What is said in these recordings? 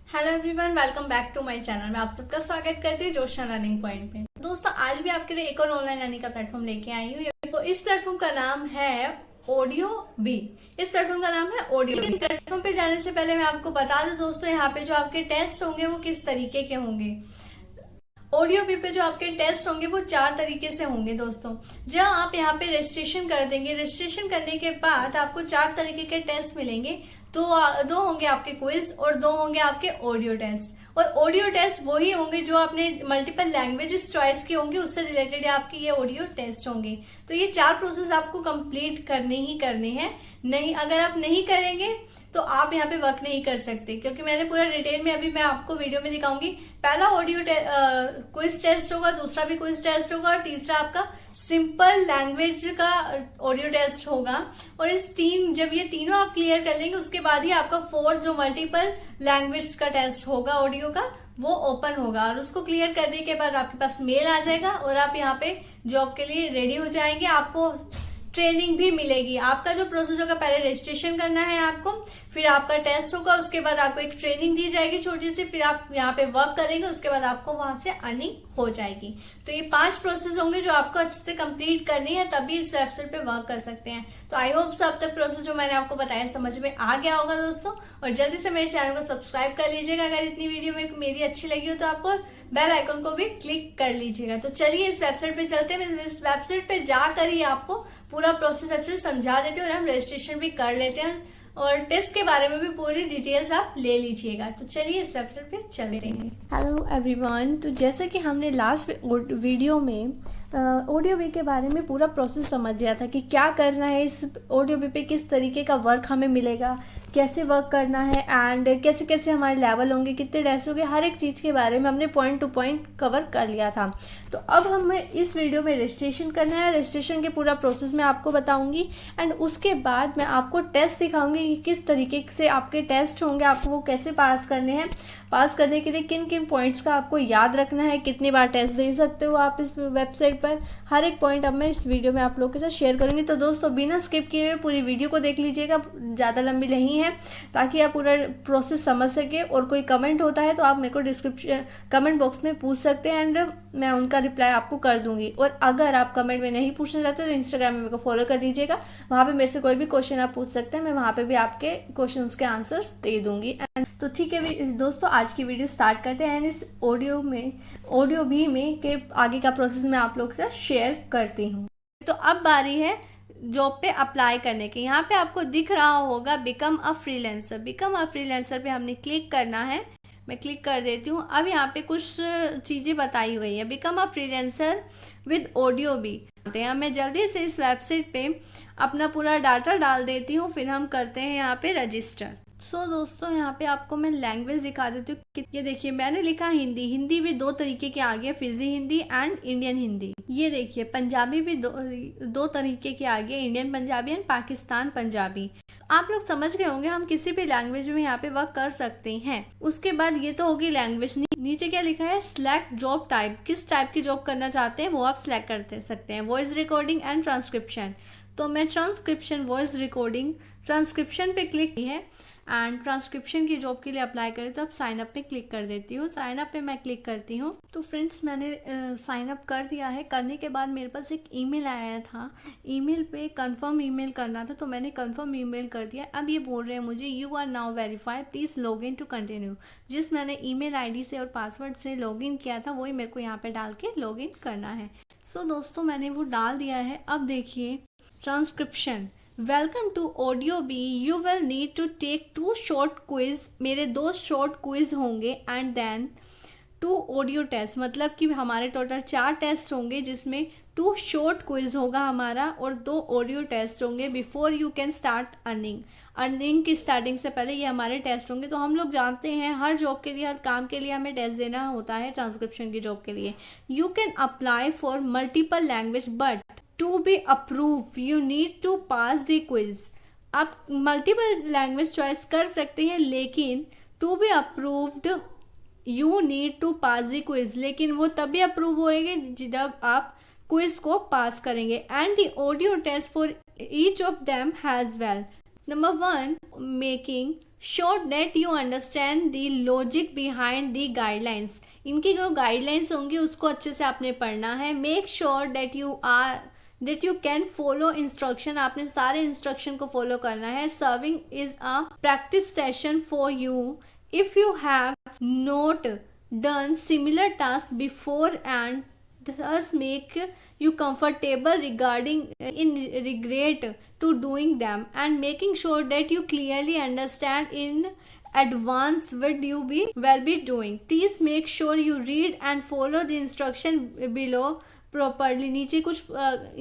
Hello everyone, welcome back to my channel. मैं आप सबका स्वागत करती हूँ जोशना लर्निंग पॉइंट पे। दोस्तों, आज भी आपके लिए एक और ऑनलाइन लर्निंग का प्लेटफॉर्म लेके आई हूँ। तो इस प्लेटफॉर्म का नाम है ऑडियो बी। इस प्लेटफॉर्म का नाम है ऑडियो बी। प्लेटफॉर्म पे जाने से पहले मैं आपको बता दूं दोस्तों, यहाँ पे जो आपके टेस्ट होंगे वो किस तरीके के होंगे। ऑडियो बी पे जो आपके टेस्ट होंगे वो 4 तरीके से होंगे दोस्तों। जब आप यहाँ पे रजिस्ट्रेशन कर देंगे, रजिस्ट्रेशन करने के बाद आपको 4 तरीके के टेस्ट मिलेंगे। दो होंगे आपके क्विज और 2 होंगे आपके ऑडियो टेस्ट। और ऑडियो टेस्ट वही होंगे जो आपने मल्टीपल लैंग्वेजेस चॉइस की होंगी, उससे रिलेटेड आपके ये ऑडियो टेस्ट होंगे। तो ये 4 प्रोसेस आपको कंप्लीट करने ही करने हैं। नहीं, अगर आप नहीं करेंगे तो आप यहाँ पे वर्क नहीं कर सकते, क्योंकि मैंने पूरा डिटेल में अभी मैं आपको वीडियो में दिखाऊंगी। पहला ऑडियो क्विज टेस्ट होगा, दूसरा भी क्विज टेस्ट होगा और तीसरा आपका सिंपल लैंग्वेज का ऑडियो टेस्ट होगा। और जब ये तीनों आप क्लियर कर लेंगे उसके बाद ही आपका 4th जो मल्टीपल लैंग्वेज का टेस्ट होगा ऑडियो का, वो ओपन होगा। और उसको क्लियर करने के बाद आपके पास मेल आ जाएगा और आप यहाँ पे जॉब के लिए रेडी हो जाएंगे। आपको ट्रेनिंग भी मिलेगी। आपका जो प्रोसेस होगा, पहले रजिस्ट्रेशन करना है आपको, फिर आपका टेस्ट होगा, उसके बाद आपको एक ट्रेनिंग दी जाएगी छोटी सी, फिर आप यहाँ पे वर्क करेंगे, उसके बाद आपको वहां से अर्निंग हो जाएगी। तो ये 5 प्रोसेस होंगे जो आपको अच्छे से कंप्लीट करनी है, तभी इस वेबसाइट पे वर्क कर सकते हैं। तो आई होप सब तक प्रोसेस जो मैंने आपको बताया समझ में आ गया होगा दोस्तों। और जल्दी से मेरे चैनल को सब्सक्राइब कर लीजिएगा। अगर इतनी वीडियो में मेरी अच्छी लगी हो तो आपको बेल आइकन को भी क्लिक कर लीजिएगा। तो चलिए इस वेबसाइट पे चलते हैं। इस वेबसाइट पे जाकर ही आपको पूरा प्रोसेस अच्छे से समझा देते हैं और हम रजिस्ट्रेशन भी कर लेते हैं और टेस्ट के बारे में भी पूरी डिटेल्स आप ले लीजिएगा। तो चलिए इस वेबसाइट पे चलते हैं। हेलो एवरीवन, तो जैसे कि हमने लास्ट वीडियो में ऑडियो बी के बारे में पूरा प्रोसेस समझ लिया था कि क्या करना है, इस ऑडियो बी पे किस तरीके का वर्क हमें मिलेगा, कैसे वर्क करना है एंड कैसे कैसे हमारे लेवल होंगे, कितने टेस्ट होंगे, हर एक चीज़ के बारे में हमने पॉइंट टू पॉइंट कवर कर लिया था। तो अब हमें इस वीडियो में रजिस्ट्रेशन करना है। रजिस्ट्रेशन के पूरा प्रोसेस मैं आपको बताऊंगी एंड उसके बाद मैं आपको टेस्ट दिखाऊंगी कि किस तरीके से आपके टेस्ट होंगे, आपको वो कैसे पास करने हैं, पास करने के लिए किन किन पॉइंट्स का आपको याद रखना है, कितनी बार टेस्ट दे सकते हो आप इस वेबसाइट पर। हर एक पॉइंट अब मैं इस वीडियो में आप लोगों के साथ शेयर करूंगी। तो दोस्तों, बिना स्किप किए हुए पूरी वीडियो को देख लीजिएगा, ज़्यादा लंबी नहीं है, ताकि आप पूरा प्रोसेस समझ सके। और कोई कमेंट होता है तो आप मेरे को कमेंट बॉक्स में पूछ सकते हैं एंड मैं उनका रिप्लाई आपको कर दूंगी। और अगर आप कमेंट में नहीं पूछना चाहते तो इंस्टाग्राम में मेरे को फॉलो कर लीजिएगा, वहाँ पे मेरे से कोई भी क्वेश्चन आप पूछ सकते हैं, मैं वहाँ पे भी आपके क्वेश्चंस के आंसर्स दे दूंगी। तो ठीक है दोस्तों, आज की वीडियो स्टार्ट करते हैं एंड इस ऑडियो बी में के आगे का प्रोसेस मैं आप लोगों के साथ शेयर करती हूँ। तो अब बारी है जॉब पे अप्लाई करने के। यहाँ पे आपको दिख रहा होगा become a freelancer. Become a freelancer पे हमने क्लिक करना है। मैं क्लिक कर देती हूँ। अब यहाँ पे कुछ चीज़ें बताई हुई है, become a freelancer with audio B. मैं जल्दी से इस वेबसाइट पे अपना पूरा डाटा डाल देती हूँ, फिर हम करते हैं यहाँ पे रजिस्टर। दोस्तों, यहाँ पे आपको मैं लैंग्वेज दिखा देती हूँ। ये देखिए, मैंने लिखा हिंदी। हिंदी भी 2 तरीके के आ गए, Fiji Hindi and Indian Hindi. ये देखिए, पंजाबी भी दो तरीके के आ गए, इंडियन पंजाबी एंड पाकिस्तान पंजाबी। आप लोग समझ गए होंगे हम किसी भी लैंग्वेज में यहाँ पे वर्क कर सकते हैं। उसके बाद ये तो होगी लैंग्वेज। नीचे क्या लिखा है, सिलेक्ट जॉब टाइप। किस टाइप की जॉब करना चाहते हैं वो आप सिलेक्ट कर सकते हैं। Voice recording and transcription. तो मैं ट्रांसक्रिप्शन, वॉइस रिकॉर्डिंग, ट्रांसक्रिप्शन पे क्लिक की है एंड ट्रांसक्रिप्शन की जॉब के लिए अप्लाई करें तो अब साइन अप पे क्लिक कर देती हूँ। साइन अप पे मैं क्लिक करती हूँ। तो फ्रेंड्स, मैंने साइन अप कर दिया है। करने के बाद मेरे पास एक ईमेल आया था। ईमेल पे कंफर्म ईमेल करना था, तो मैंने कंफर्म ईमेल कर दिया। अब ये बोल रहे हैं मुझे, you are now verified, please log in to continue. जिस मैंने ईमेल आईडी से और पासवर्ड से लॉग इन किया था वही मेरे को यहाँ पे डाल के लॉग इन करना है। दोस्तों, मैंने वो डाल दिया है। अब देखिए, transcription. Welcome to audio B, you will need to take 2 short quiz. मेरे 2 शॉर्ट क्विज होंगे एंड देन 2 ऑडियो टेस्ट। मतलब कि हमारे टोटल 4 टेस्ट होंगे, जिसमें 2 शॉर्ट क्विज होगा हमारा और 2 ऑडियो टेस्ट होंगे। Before you can start earning. Earning की स्टार्टिंग से पहले ये हमारे टेस्ट होंगे। तो हम लोग जानते हैं हर जॉब के लिए, हर काम के लिए हमें टेस्ट देना होता है। ट्रांसक्रिप्शन की जॉब के लिए you can apply for multiple language but to be approve you need to pass the quiz. आप मल्टीपल लैंग्वेज चॉइस कर सकते हैं, लेकिन to be approved you need to pass the quiz. लेकिन वो तभी अप्रूव होएंगे जब आप क्विज को पास करेंगे। And the audio test for each of them as well. Number 1, making sure that you understand the logic behind the guidelines, इनकी जो guidelines होंगी उसको अच्छे से आपने पढ़ना है। Make sure that you can follow instruction, आपने सारे इंस्ट्रक्शन को फॉलो करना है। Serving is a practice session for you if you have not done similar task before and thus make you comfortable regarding in regret to doing them, and making sure that you clearly understand in advance what you will be doing. Please make sure you read and follow the instruction below properly. नीचे कुछ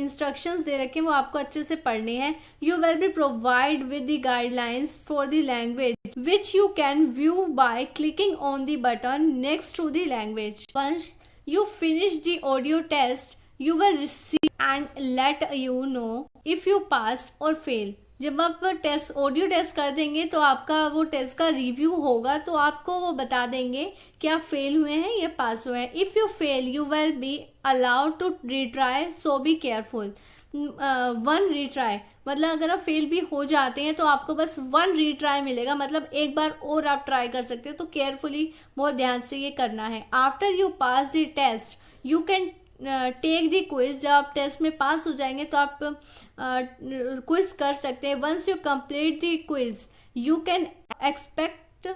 instructions दे रखे हैं, वो आपको अच्छे से पढ़ने हैं। You will be provided with the guidelines for the language which you can view by clicking on the button next to the language. Once you finish the audio test, you will receive and let you know if you pass or fail. जब आप test audio test कर देंगे तो आपका वो test का review होगा, तो आपको वो बता देंगे कि आप फेल हुए हैं या पास हुए हैं। If you fail you will be allowed to retry, so be careful. One retry मतलब अगर आप फेल भी हो जाते हैं तो आपको बस वन रीट्राई मिलेगा, मतलब एक बार और आप ट्राई कर सकते हो, तो केयरफुली बहुत ध्यान से ये करना है। After you pass the test you can take the quiz, जब आप टेस्ट में पास हो जाएंगे तो आप क्विज कर सकते हैं। Once you complete the quiz you can expect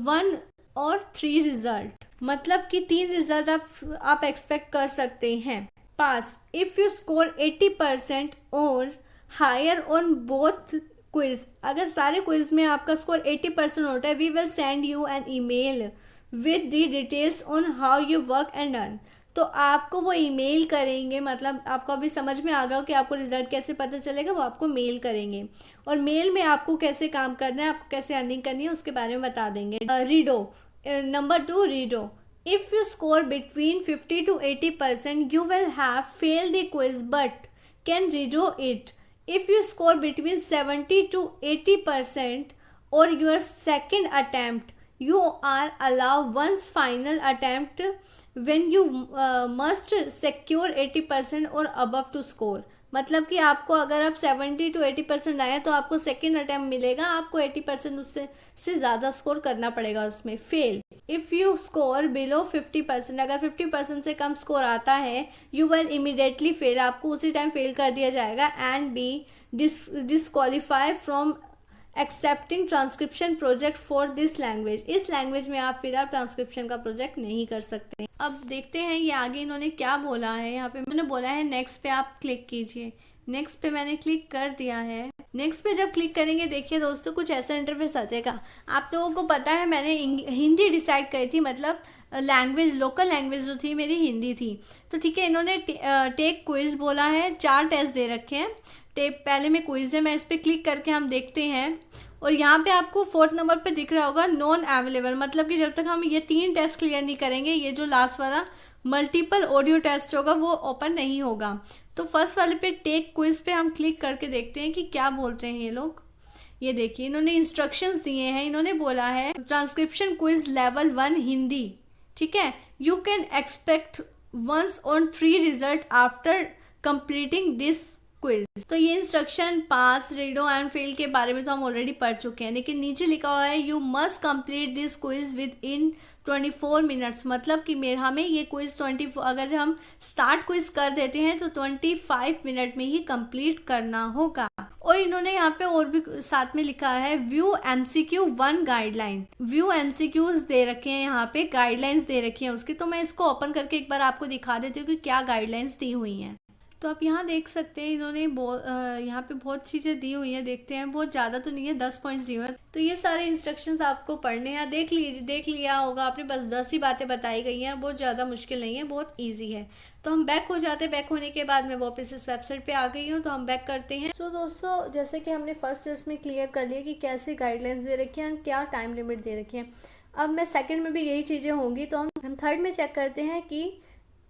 1 or 3 result, मतलब कि 3 रिजल्ट आप एक्सपेक्ट कर सकते हैं। पास इफ यू स्कोर 80% और हायर ऑन बोथ क्विज, अगर सारे क्विज में आपका स्कोर 80% होता है, we will send you an email with the details on how you work and done. तो आपको वो ईमेल करेंगे, मतलब आपको अभी समझ में आ गया कि आपको रिजल्ट कैसे पता चलेगा, वो आपको मेल करेंगे और मेल में आपको कैसे काम करना है, आपको कैसे अर्निंग करनी है उसके बारे में बता देंगे। Redo number 2 redo, if you score between 50 to 80% you will have failed the quiz but can redo it. If you score between 70 to 80% or your second attempt you are allowed one's final attempt when you must secure 80% or above to score. मतलब कि आपको अगर आप 70 to 80% लाए तो आपको second attempt मिलेगा, आपको 80% उससे ज़्यादा स्कोर करना पड़ेगा उसमें। Fail if you score below 50%, अगर 50% से कम स्कोर आता है यू विल इमीडिएटली फेल, आपको उसी टाइम फेल कर दिया जाएगा। And be disqualify from accepting transcription project for this language, इस लैंग्वेज में आप फिर आप ट्रांसक्रिप्शन का प्रोजेक्ट नहीं कर सकते। अब देखते हैं ये आगे इन्होंने क्या बोला है। यहाँ पे मैंने बोला है नेक्स्ट पे आप क्लिक कीजिए, नेक्स्ट पे मैंने क्लिक कर दिया है। नेक्स्ट पे जब क्लिक करेंगे देखिए दोस्तों कुछ ऐसा इंटरफेस आ जाएगा। आप लोगों को पता है मैंने हिंदी डिसाइड करी थी, मतलब लैंग्वेज लोकल लैंग्वेज जो थी मेरी हिंदी थी, तो ठीक है इन्होंने टेक क्विज बोला है, 4 टेस्ट दे रखे हैं। पहले में क्विज है, मैं इस पर क्लिक करके हम देखते हैं और यहाँ पे आपको 4th नंबर पे दिख रहा होगा नॉन अवेलेबल, मतलब कि जब तक हम ये 3 टेस्ट क्लियर नहीं करेंगे ये जो लास्ट वाला मल्टीपल ऑडियो टेस्ट होगा वो ओपन नहीं होगा। तो फर्स्ट वाले पे टेक क्विज पे हम क्लिक करके देखते हैं कि क्या बोलते हैं ये लोग। ये देखिए इन्होंने इंस्ट्रक्शंस दिए हैं, इन्होंने बोला है ट्रांसक्रिप्शन क्विज लेवल 1 हिंदी, ठीक है, you can expect 1 or 3 result after completing this quiz. तो ये instruction pass redo and fail के बारे में तो हम ऑलरेडी पढ़ चुके हैं, लेकिन नीचे लिखा हुआ है you must complete this quiz with in 24 minutes, मतलब कि हमें ये क्विज 24 अगर हम स्टार्ट क्विज कर देते हैं तो 25 मिनट में ही कंप्लीट करना होगा। और इन्होंने यहाँ पे और भी साथ में लिखा है view MCQ 1 guideline, view MCQs दे रखे हैं, यहाँ पे गाइडलाइंस दे रखी हैं उसकी। तो मैं इसको ओपन करके एक बार आपको दिखा देती हूँ कि क्या गाइडलाइंस दी हुई हैं। तो आप यहाँ देख सकते हैं इन्होंने यहाँ पे बहुत चीज़ें दी हुई हैं, देखते हैं बहुत ज़्यादा तो नहीं है, 10 पॉइंट्स दिए हुए हैं। तो ये सारे इंस्ट्रक्शंस आपको पढ़ने हैं, देख लिया होगा आपने, बस 10 ही बातें बताई गई हैं, बहुत ज़्यादा मुश्किल नहीं है, बहुत ईजी है। तो हम बैक हो जाते हैं, बैक होने के बाद मैं वापस इस वेबसाइट पे आ गई हूँ, तो हम बैक करते हैं। तो दोस्तों जैसे कि हमने फर्स्ट टेस्ट में क्लियर कर लिया कि कैसे गाइडलाइंस दे रखी हैं, क्या टाइम लिमिट दे रखी है। अब मैं सेकेंड में भी यही चीज़ें होंगी, तो हम थर्ड में चेक करते हैं कि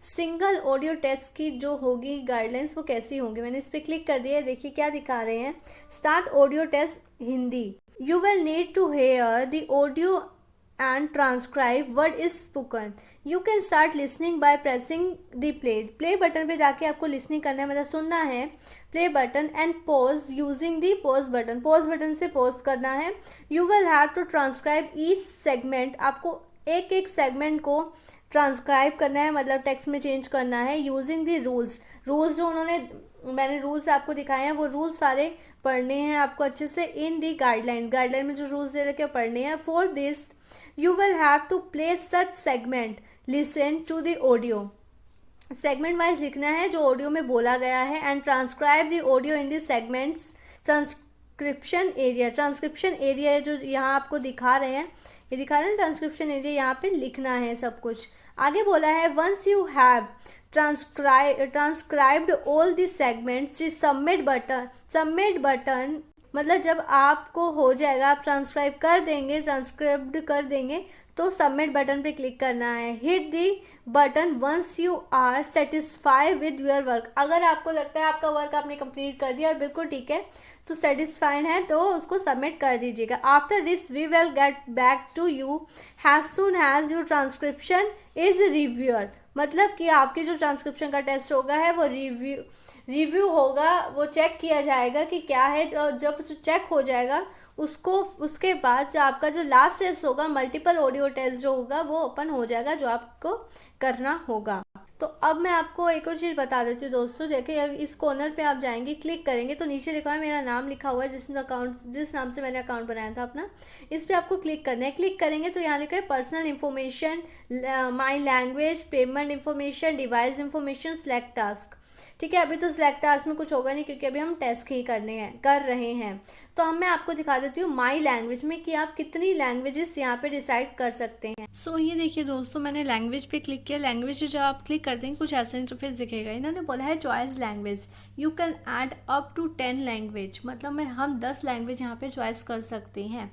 सिंगल ऑडियो टेस्ट की जो होगी गाइडलाइंस वो कैसी होंगी। मैंने इस पर क्लिक कर दिया है, देखिए क्या दिखा रहे हैं, start audio test Hindi, you will need to hear the audio and transcribe word is spoken. You can start listening by pressing the play button पे जाके आपको लिसनिंग करना है, मतलब सुनना है, play button and pause using the pause button से pause करना है। You will have to transcribe each segment, आपको एक एक सेगमेंट को ट्रांसक्राइब करना है, मतलब टेक्स्ट में चेंज करना है, यूजिंग दी रूल्स जो मैंने रूल्स आपको दिखाए हैं वो रूल्स सारे पढ़ने हैं आपको अच्छे से, इन दी गाइडलाइन में जो रूल्स दे रखे पढ़ने हैं। For this you will have to play such segment listen to the audio, segment wise लिखना है जो ऑडियो में बोला गया है, and transcribe the audio in the segments. Transcription area जो यहाँ आपको दिखा रहे हैं, ये दिखा रहे हैं ट्रांसक्रिप्शन एरिया, यहाँ पे लिखना है सब कुछ। आगे बोला है once you have transcribed all the segments, submit button मतलब जब आपको हो जाएगा, आप ट्रांसक्राइब्ड कर देंगे तो सबमिट बटन पे क्लिक करना है। Hit the button once you are satisfied with your work, अगर आपको लगता है आपका वर्क आपने कंप्लीट कर दिया और बिल्कुल ठीक है तो सेटिस्फाइड है तो उसको सबमिट कर दीजिएगा। After this we will get back to you as soon as your transcription is reviewer, मतलब कि आपके जो ट्रांसक्रिप्शन का टेस्ट होगा है वो रिव्यू होगा, वो चेक किया जाएगा कि क्या है, और जब चेक हो जाएगा उसके बाद जो आपका जो लास्ट टेस्ट होगा, मल्टीपल ऑडियो टेस्ट जो होगा वो ओपन हो जाएगा, जो आपको करना होगा। तो अब मैं आपको एक और चीज़ बता देती हूँ दोस्तों, देखिए इस कॉर्नर पे आप जाएंगे, क्लिक करेंगे तो नीचे लिखा है मेरा नाम लिखा हुआ है, जिस नाम से मैंने अकाउंट बनाया था अपना, इस पर आपको क्लिक करना है। क्लिक करेंगे तो यहाँ लिखा है personal information, my language, payment information, device information, select task. ठीक है, अभी तो सिलेक्ट टास्क में कुछ होगा नहीं क्योंकि अभी हम टेस्ट ही कर रहे हैं। तो मैं आपको दिखा देती हूँ माई लैंग्वेज में कि आप कितनी लैंग्वेजेस यहाँ पे डिसाइड कर सकते हैं। सो ये देखिए दोस्तों, मैंने लैंग्वेज पे क्लिक किया। लैंग्वेज जब आप क्लिक कर देंगे कुछ ऐसा इंटरफेस दिखेगा। इन्होंने बोला है choice language, you can add up to 10 language, मतलब हम 10 लैंग्वेज यहाँ पे चॉइस कर सकते हैं।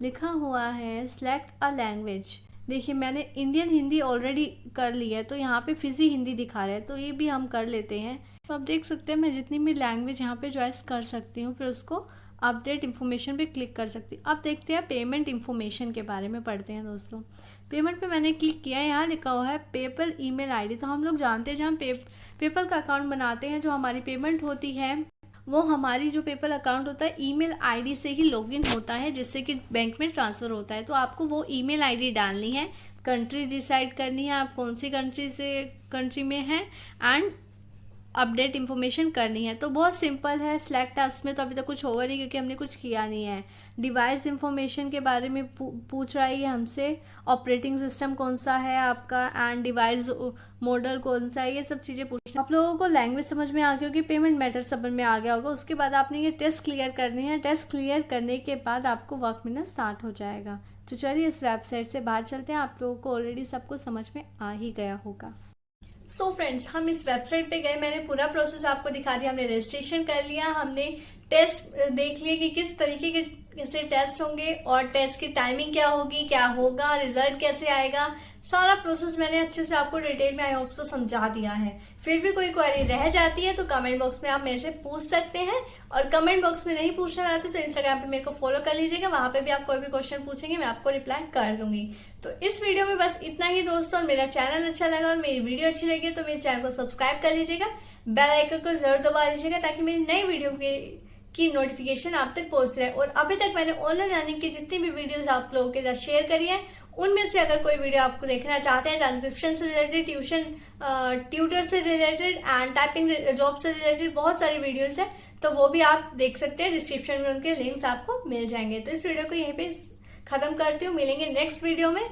लिखा हुआ है सिलेक्ट अ लैंग्वेज। देखिए मैंने इंडियन हिंदी ऑलरेडी कर ली है तो यहाँ पे फिजी हिंदी दिखा रहा है, तो ये भी हम कर लेते हैं। तो आप देख सकते हैं मैं जितनी भी लैंग्वेज यहाँ पे चॉइस कर सकती हूँ, फिर उसको अपडेट इन्फॉर्मेशन पे क्लिक कर सकती हूँ। अब देखते हैं पेमेंट इन्फॉर्मेशन के बारे में पढ़ते हैं दोस्तों। पेमेंट पे मैंने क्लिक किया, यहाँ लिखा हुआ है पेपल ईमेल आईडी। तो हम लोग जानते हैं जब हम पेपल का अकाउंट बनाते हैं, जो हमारी पेमेंट होती है वो हमारी जो पेपल अकाउंट होता है ईमेल आईडी से ही लॉगिन होता है, जिससे कि बैंक में ट्रांसफ़र होता है। तो आपको वो ईमेल आईडी डालनी है, कंट्री डिसाइड करनी है आप कौन सी कंट्री में है, एंड अपडेट इन्फॉर्मेशन करनी है। तो बहुत सिंपल है। सिलेक्ट टास्क में तो अभी तक कुछ होगा नहीं क्योंकि हमने कुछ किया नहीं है। डिवाइस इन्फॉर्मेशन के बारे में पूछ रहा है ये हमसे, ऑपरेटिंग सिस्टम कौन सा है आपका, एंड डिवाइस मॉडल कौन सा है, ये सब चीज़ें पूछना। आप लोगों को लैंग्वेज समझ में आ गई होगी, पेमेंट मेथड समझ में आ गया होगा। उसके बाद आपने ये टेस्ट क्लियर करनी है। टेस्ट क्लियर करने के बाद आपको वर्क मिलना स्टार्ट हो जाएगा। तो चलिए इस वेबसाइट से बाहर चलते हैं। आप लोगों को ऑलरेडी सब कुछ समझ में आ ही गया होगा। सो फ्रेंड्स, हम इस वेबसाइट पे गए, मैंने पूरा प्रोसेस आपको दिखा दिया। हमने रजिस्ट्रेशन कर लिया, हमने टेस्ट देख लिए कि किस तरीके के से टेस्ट होंगे और टेस्ट की टाइमिंग क्या होगी, क्या होगा, रिजल्ट कैसे आएगा, सारा प्रोसेस मैंने अच्छे से आपको डिटेल में आई होप तो समझा दिया है। फिर भी कोई क्वेरी रह जाती है तो कमेंट बॉक्स में आप मेरे से पूछ सकते हैं, और कमेंट बॉक्स में नहीं पूछना चाहते तो इंस्टाग्राम पे मेरे को फॉलो कर लीजिएगा, वहां पे भी आप कोई भी क्वेश्चन पूछेंगे मैं आपको रिप्लाई कर दूंगी। तो इस वीडियो में बस इतना ही दोस्तों। मेरा चैनल अच्छा लगा और मेरी वीडियो अच्छी लगी तो मेरे चैनल को सब्सक्राइब कर लीजिएगा, बेल आइकन को जरूर दबा लीजिएगा ताकि मेरी नई वीडियो की नोटिफिकेशन आप तक पहुंच रहे। और अभी तक मैंने ऑनलाइन लर्निंग की जितनी भी वीडियोस आप लोगों के साथ शेयर करी है, उनमें से अगर कोई वीडियो आपको देखना चाहते हैं ट्रांसक्रिप्शन से रिलेटेड, ट्यूटर से रिलेटेड एंड टाइपिंग जॉब से रिलेटेड बहुत सारी वीडियोस है, तो वो भी आप देख सकते हैं। डिस्क्रिप्शन में उनके लिंक्स आपको मिल जाएंगे। तो इस वीडियो को यहीं पे खत्म करती हूँ, मिलेंगे नेक्स्ट वीडियो में।